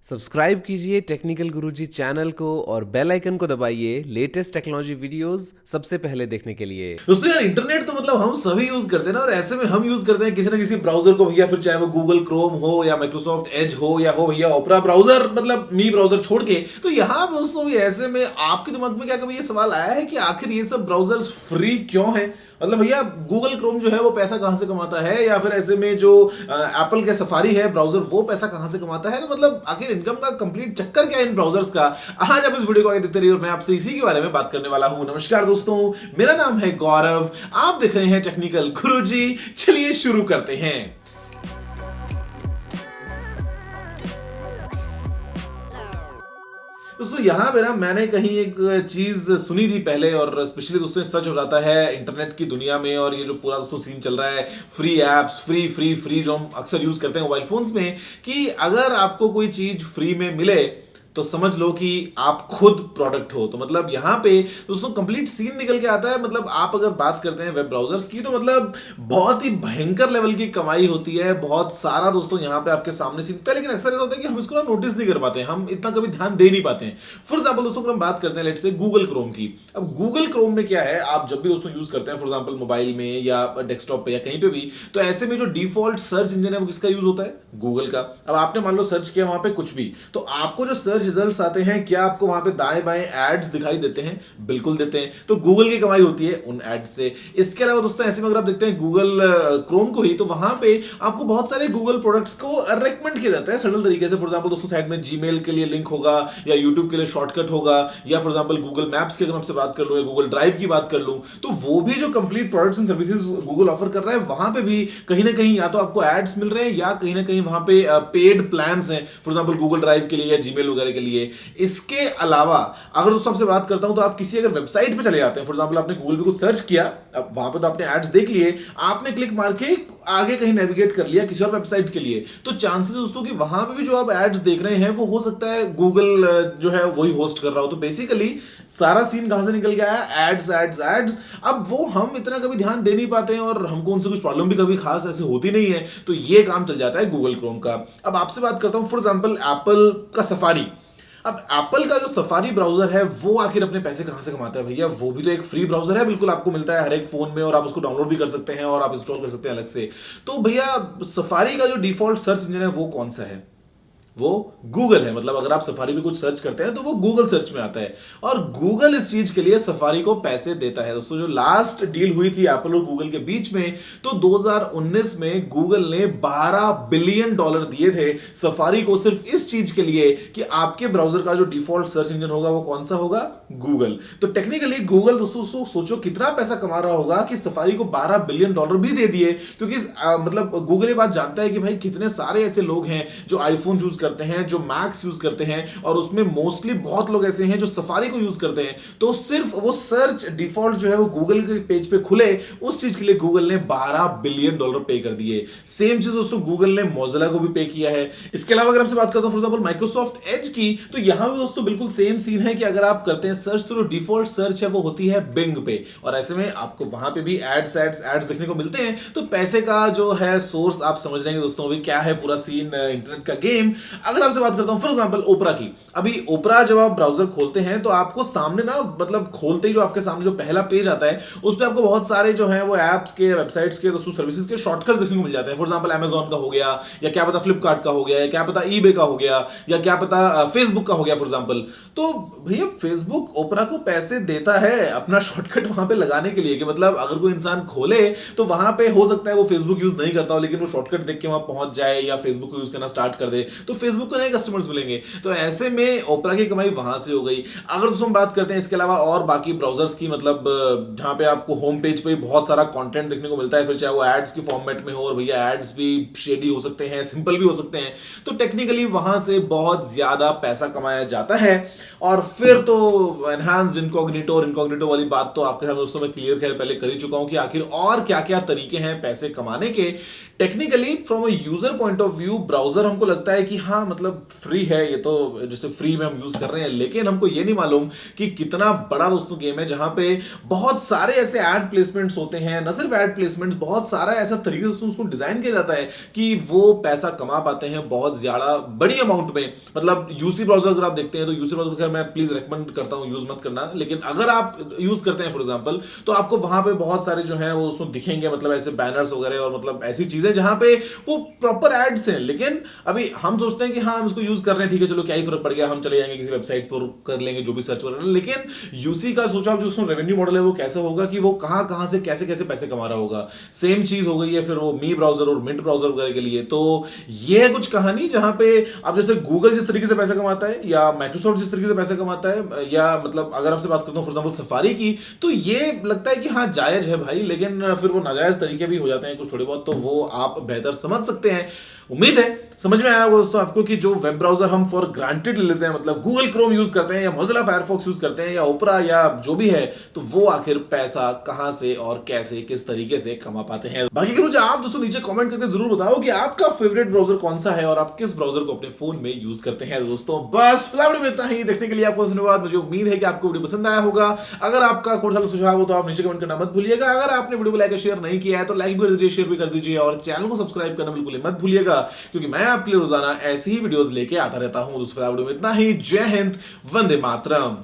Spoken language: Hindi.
सब्सक्राइब कीजिए टेक्निकल गुरुजी चैनल को और बेल आइकन को दबाइए लेटेस्ट टेक्नोलॉजी वीडियोस सबसे पहले देखने के लिए। दोस्तों यार इंटरनेट तो मतलब हम सभी यूज करते हैं ना, और ऐसे में हम यूज करते हैं किसी ना किसी ब्राउजर को भैया, फिर चाहे वो गूगल क्रोम हो या माइक्रोसॉफ्ट एज हो या हो भैया ओपरा ब्राउजर, मतलब मी ब्राउजर छोड़ के। तो यहाँ पे दोस्तों भी ऐसे में आपके दिमाग में क्या कभी ये सवाल आया है कि आखिर ये सब ब्राउजर्स फ्री क्यों है? मतलब भैया गूगल क्रोम जो है वो पैसा कहां से कमाता है, या फिर ऐसे में जो एप्पल का सफारी है ब्राउजर वो पैसा कहां से कमाता है? तो मतलब आखिर इनकम का कंप्लीट चक्कर क्या है इन ब्राउजर्स का? आज आप इस वीडियो को आगे देखते रहिए और मैं आपसे इसी के बारे में बात करने वाला हूं। नमस्कार दोस्तों, मेरा नाम है गौरव, आप देख रहे हैं टेक्निकल गुरुजी। चलिए शुरू करते हैं। दोस्तों यहाँ पे ना मैंने कहीं एक चीज सुनी थी पहले, और स्पेशली दोस्तों सच हो जाता है इंटरनेट की दुनिया में, और ये जो पूरा दोस्तों सीन चल रहा है free apps, free free free जो हम अक्सर यूज करते हैं मोबाइल फोन्स में, कि अगर आपको कोई चीज फ्री में मिले तो समझ लो कि आप खुद प्रोडक्ट हो। तो मतलब यहाँ पे दोस्तों कंप्लीट सीन निकल के आता है। मतलब आप अगर बात करते हैं वेब ब्राउजर्स की, तो मतलब बहुत ही भयंकर लेवल की कमाई होती है, बहुत सारा दोस्तों यहाँ पे आपके सामने सीन होता है। लेकिन अक्सर ऐसा होता है कि हम इसको ना नोटिस नहीं कर पाते, हम इतना कभी ध्यान दे नहीं पाते हैं। फॉर एग्जाम्पल दोस्तों अगर हम बात करते हैं लेट से गूगल क्रोम की। अब गूगल क्रोम में क्या है, आप जब भी दोस्तों यूज करते हैं फॉर एग्जाम्पल मोबाइल में या डेस्कटॉप पे या कहीं पे भी, तो ऐसे में जो डिफॉल्ट सर्च इंजन है वो किसका यूज होता है? गूगल का। अब आपने मान लो सर्च किया वहां पे कुछ भी, तो आपको जो सर्च रिजल्ट्स आते हैं, क्या आपको वहां पे दाएं बाएं एड्स दिखाई देते हैं? बिल्कुल देते हैं। तो गूगल की कमाई होती है उन एड्स से। इसके अलावा दोस्तों ऐसे में अगर आप देखते हैं गूगल क्रोम को ही, तो वहां पे आपको बहुत सारे गूगल प्रोडक्ट्स को रेकमेंड किया जाता है सरल तरीके से। फॉर एग्जांपल दोस्तों साइड में जीमेल के लिए लिंक होगा, या यूट्यूब के लिए शॉर्टकट होगा, या फॉर एग्जांपल गूगल मैप्स की अगर आपसे बात कर लूं या गूगल ड्राइव की बात कर लूं, तो वो भी जो complete products and services Google offer कर रहा है, वहां पे भी कहीं ना कहीं या तो आपको एड्स मिल रहे हैं, या कहीं ना कहीं वहां पे पेड प्लान्स हैं फॉर एग्जांपल गूगल ड्राइव के लिए या जीमेल वगैरह के लिए। इसके अलावा अगर दोस्तों आपसे बात करता हूं, तो आप किसी अगर वेबसाइट पे चले जाते हैं, फॉर एग्जांपल आपने गूगल पे कुछ सर्च किया, अब वहां पे तो आपने एड्स देख लिए, आपने क्लिक मार के आगे कहीं नेविगेट कर लिया किसी और वेबसाइट के लिए, तो चांसेस दोस्तों कि वहां पे भी जो आप एड्स देख रहे हैं वो हो सकता है गूगल जो है वही होस्ट कर रहा हो। तो बेसिकली सारा सीन कहां से निकल के आया? एड्स एड्स एड्स। अब वो हम इतना कभी ध्यान दे नहीं पाते हैं, और हमको उनसे कुछ प्रॉब्लम भी कभी खास ऐसे होती नहीं है, तो ये काम चल जाता है गूगल क्रोम का। अब आपसे बात करता हूं फॉर एग्जांपल एप्पल का सफारी। अब एप्पल का जो सफारी ब्राउजर है वो आखिर अपने पैसे कहां से कमाता है भैया? वो भी तो एक फ्री ब्राउजर है, बिल्कुल आपको मिलता है हर एक फोन में, और आप उसको डाउनलोड भी कर सकते हैं और आप इंस्टॉल कर सकते हैं अलग से। तो भैया सफारी का जो डिफॉल्ट सर्च इंजन है वो कौन सा है? वो गूगल है। मतलब अगर आप सफारी में कुछ सर्च करते हैं तो वो गूगल सर्च में आता है, और गूगल इस चीज के लिए सफारी को पैसे देता है। दोस्तों जो लास्ट डील हुई थी एप्पल और गूगल के बीच में, तो 2019 में गूगल ने $12 बिलियन दिए थे सफारी को, सिर्फ इस चीज के लिए कि आपके ब्राउजर का जो डिफॉल्ट सर्च इंजन होगा वो कौन सा होगा? गूगल। तो टेक्निकली गूगल दोस्तों सोचो कितना पैसा कमा रहा होगा कि सफारी को $12 बिलियन भी दे दिए, क्योंकि मतलब गूगल ये बात जानता है कि भाई कितने सारे ऐसे लोग हैं जो आईफोन यूज करते हैं, जो मैक्स यूज करते हैं, और उसमें मोस्टली बहुत लोग ऐसे हैं जो सफारी को यूज करते हैं। तो सिर्फ वो सर्च डिफॉल्ट जो है वो गूगल के पेज पे खुले, उस चीज के लिए गूगल ने $12 बिलियन पे कर दिए। सेम चीज दोस्तों गूगल ने मोजिला को भी पे किया है। इसके अलावा अगर आपसे बात करता हूं फॉर एग्जांपल माइक्रोसॉफ्ट एज की, तो यहां भी दोस्तों बिल्कुल सेम सीन है कि अगर आप करते हैं सर्च, तो डिफॉल्ट सर्च है वो होती है बिंग पे, और ऐसे में आपको वहां पे भी एड्स एड्स एड्स देखने को मिलते हैं। तो पैसे का जो है सोर्स आप समझ रहे हैं दोस्तों अभी क्या है पूरा सीन इंटरनेट का गेम। अगर आपसे बात करता हूं फॉर एग्जांपल ओपरा की, अभी ओपरा जब आप ब्राउजर खोलते हैं तो आपको सामने ना, मतलब खोलते ही जो आपके सामने जो पहला पेज आता है उस पे आपको बहुत सारे जो है वो एप्स के, वेबसाइट्स के, दोस्तों सर्विसेज के शॉर्टकट्स देखने को मिल जाते हैं। फॉर एग्जांपल अमेजॉन का हो गया, या क्या पता फ्लिपकार्ट का हो गया, या क्या पता ईबे का हो गया, या क्या पता फेसबुक का हो गया फॉर एग्जांपल। तो भैया फेसबुक ओपरा को पैसे देता है अपना शॉर्टकट वहां पे लगाने के लिए, कि मतलब अगर कोई इंसान खोले तो वहां पे हो सकता है वो फेसबुक यूज नहीं करता हो, लेकिन वो शॉर्टकट देख के वहां पहुंच जाए या फेसबुक को यूज करना स्टार्ट कर दे, तो फेसबुक को नए कस्टमर्स मिलेंगे। तो ऐसे में ओपरा की कमाई वहां से हो गई। अगर दोस्तों हम बात करते हैं इसके अलावा और बाकी ब्राउजर्स की, मतलब जहां पे आपको होम पेज पे बहुत सारा कंटेंट देखने को मिलता है, फिर चाहे वो एड्स के फॉर्मेट में हो, और भैया एड्स भी शेडी हो सकते हैं, सिंपल भी हो सकते हैं, तो टेक्निकली वहां से बहुत ज्यादा पैसा कमाया जाता है। और फिर तो एनहांस्ड इनकॉग्निटो और इनकॉग्निटो वाली बात तो आपके साथ दोस्तों मैं क्लियर खैर पहले कर ही चुका हूं कि आखिर और क्या क्या तरीके हैं पैसे कमाने के। Technically from a user point of view browser हमको लगता है कि हाँ मतलब फ्री है ये तो, जैसे फ्री में हम यूज कर रहे हैं, लेकिन हमको ये नहीं मालूम कि कितना बड़ा दोस्तों गेम है जहां पे बहुत सारे ऐसे एड प्लेसमेंट्स होते हैं, न सिर्फ एड प्लेसमेंट्स, बहुत सारा ऐसा तरीके से उसको डिजाइन किया जाता है कि वो पैसा कमा पाते हैं बहुत ज्यादा बड़ी अमाउंट में। मतलब यूसी ब्राउजर अगर आप देखते हैं तो यूसी ब्राउजर मैं प्लीज रेकमेंड करता हूं यूज मत करना, लेकिन अगर आप यूज करते हैं फॉर एग्जांपल, तो आपको वहां पे बहुत सारे जो है वो उसमें दिखेंगे, मतलब ऐसे बैनर्स वगैरह और मतलब ऐसी चीजें जहां पे वो प्रॉपर एड्स हैं। लेकिन अभी हम सोचते हैं कि हाँ हम इसको यूज कर रहे हैं, ठीक है चलो क्या ही फर्क पड़ गया, हम चले जाएंगे किसी वेबसाइट पर कर लेंगे जो भी सर्च कर रहे हैं। लेकिन यूसी का सोचा जो उसमें रेवेन्यू मॉडल है वो कैसे होगा कि वो कहां कहां से कैसे कैसे पैसे कमा रहा होगा। सेम चीज हो गई है फिर वो मी ब्राउजर और मिंट ब्राउजर वगैरह के लिए। तो ये है कुछ कहानी जहां पे अब जैसे गूगल जिस तरीके से पैसा कमाता है या माइक्रोसॉफ्ट जिस तरीके से पैसा कमाता है, या मतलब अगर आपसे बात करता हूं फॉर एग्जांपल सफारी की, तो ये लगता है कि हाँ जायज है भाई, लेकिन फिर वो नाजायज तरीके भी हो जाते हैं कुछ थोड़े बहुत, तो वो आप बेहतर समझ सकते हैं। उम्मीद है समझ में आया होगा दोस्तों आपको कि जो वेब ब्राउजर हम फॉर ग्रांटेड ले लेते हैं, मतलब गूगल क्रोम यूज करते हैं या मोजिला फायरफॉक्स यूज करते हैं या ओपरा या जो भी है, तो वो आखिर पैसा कहां से और कैसे किस तरीके से कमा पाते हैं। बाकी करो जो आप दोस्तों नीचे कमेंट करके जरूर बताओ कि आपका फेवरेट ब्राउजर कौन सा है और आप किस ब्राउजर को अपने फोन में यूज करते हैं। दोस्तों बस फिलहाल वीडियो में इतना ही, देखने के लिए आपको धन्यवाद। मुझे उम्मीद है कि आपको वीडियो पसंद आया होगा। अगर आपका कोई सा सुझाव हो तो आप नीचे कमेंट करना मत भूलिएगा। अगर आपने वीडियो को लाइक और शेयर नहीं किया है तो लाइक भी कर दीजिए, शेयर भी कर दीजिए और चैनल को सब्सक्राइब करना बिल्कुल मत भूलिएगा, क्योंकि मैं आपके लिए रोजाना ऐसी ही वीडियोस लेके आता रहता हूं। दूसरा वीडियो में इतना ही। जय हिंद, वंदे मातरम।